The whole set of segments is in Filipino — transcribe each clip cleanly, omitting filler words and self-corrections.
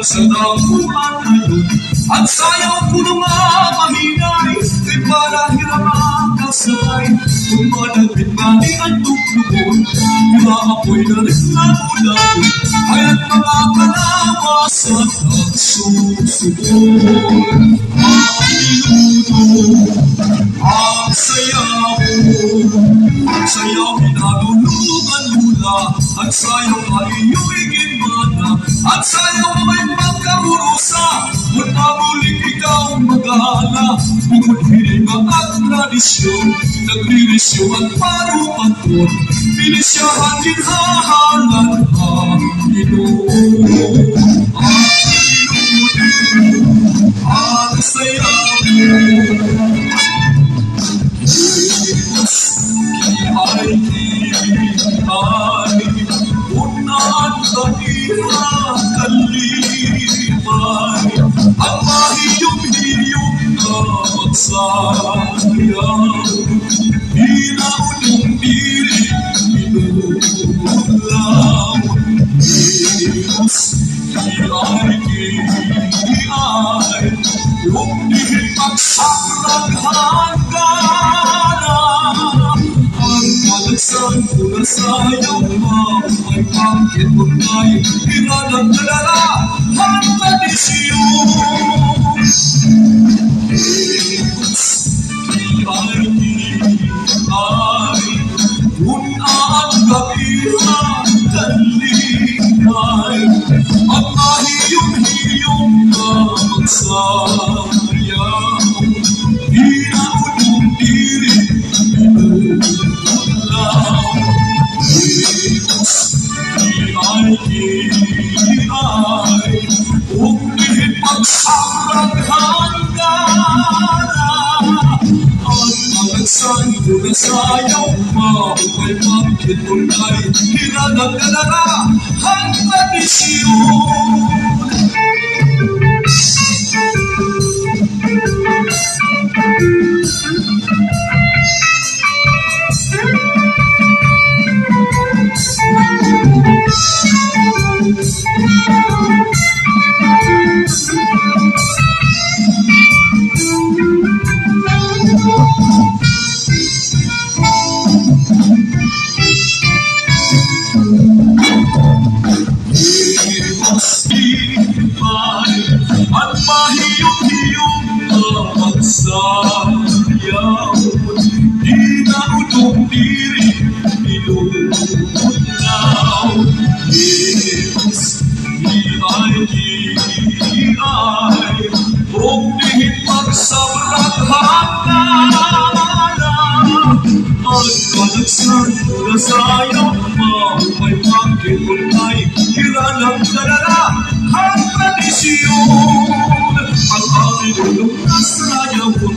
sa damuhan ngayon. At sayaw ko nung mahinay, kay para hiramang kasay. Kung managpit mani ang tuklugon, hiraapoy na rin na ulan. Kaya't mga kalawas at nagsusugon. Ang minuto, ang sayaw, sayaw hinalulugan mula. At sayaw ay iyong ginmana, at sayaw may pagkahurusa. Mula muling ikaw mag-aala, bukod hininga at tradisyon, nagririsyo at parupaton, pinisyahan ginhahalan ang Ginoo. Ang minuto, ang sayaw, ay unan kanilang kalibay, ang mahiyong-hiyong na magsayaw, hinaunong diri, minulaw, Diyos, iay, huwag dihil magsakraghan ka na. Ang malagsan ko na sayaw mo, may pangkit mo tayo, hinanang nadala ang tradisyon. Unaan kapihan kalingay, ang mahiyong-hiyong na magsayaw, hinaunong diri, minulaw. Diyos, iay, huwag dihil magsakraghan ka na. Ang malagsan ko na sayaw mo, may pangkit mo na'y hinanang nadala ang tradisyon. At mahiyong-hiyong na magsayaw, hinaunong diri, minulaw. Diyos, iay, huwag dihil magsakraghan ka na. Ang kalagsan na sayaw mo, may pangkit mo na'y hinanang nadala ang tradisyon. Ang aming ulong nasayaw mo,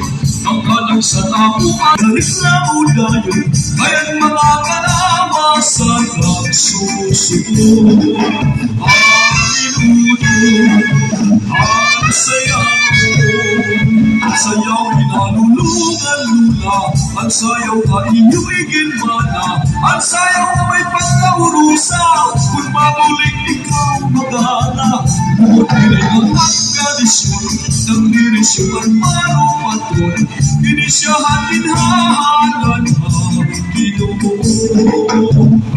ang kalagsan ako magaling na udayon, kaya't mga kalamasan nagsusugon. Ang minuto, ang sayaw, sayaw hinalulugan lula. Ang sayaw ka inyong iginmana, ang sayaw na may pagkahurusa. Kung mabuling ikaw mag-aala, bukod hiningang at tradisyon, nagririsyon at parupaton, pinisyahan ginhahalan ang Ginoo.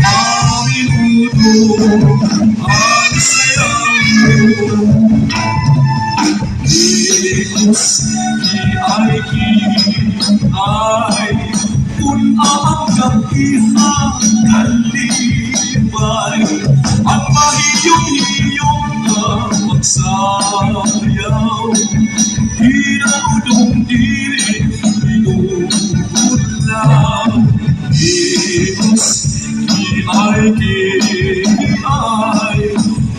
Ang minuto, ang sayaw, Diyos, iay, unaan kapihan kalibay, at mahiyong-hiyong na magsayaw, hinaunong diri, minulaw. Diyos, iay,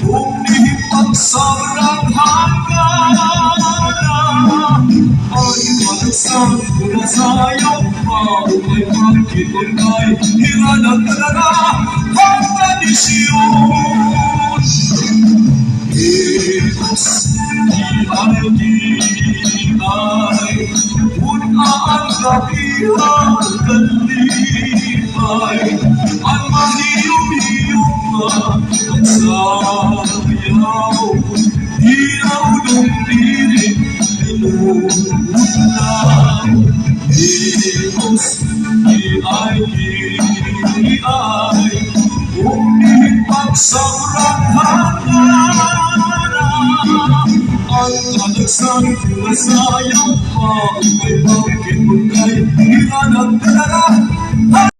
huwag dihil magsakraghan ka na. Ang malagsan ko na sayaw mo, may pangkit mo na'y hinanang nadala ang tradisyon. Diyos, iay, unaan kapihan kalibay, ang mahiyong-hiyong na magsayaw, Ilaw ng pilit, pinunang Himos, iay, umihit pagsaranghanan ang kalagsang sumasayaw pa, may bakit mo kay hiranang dadara.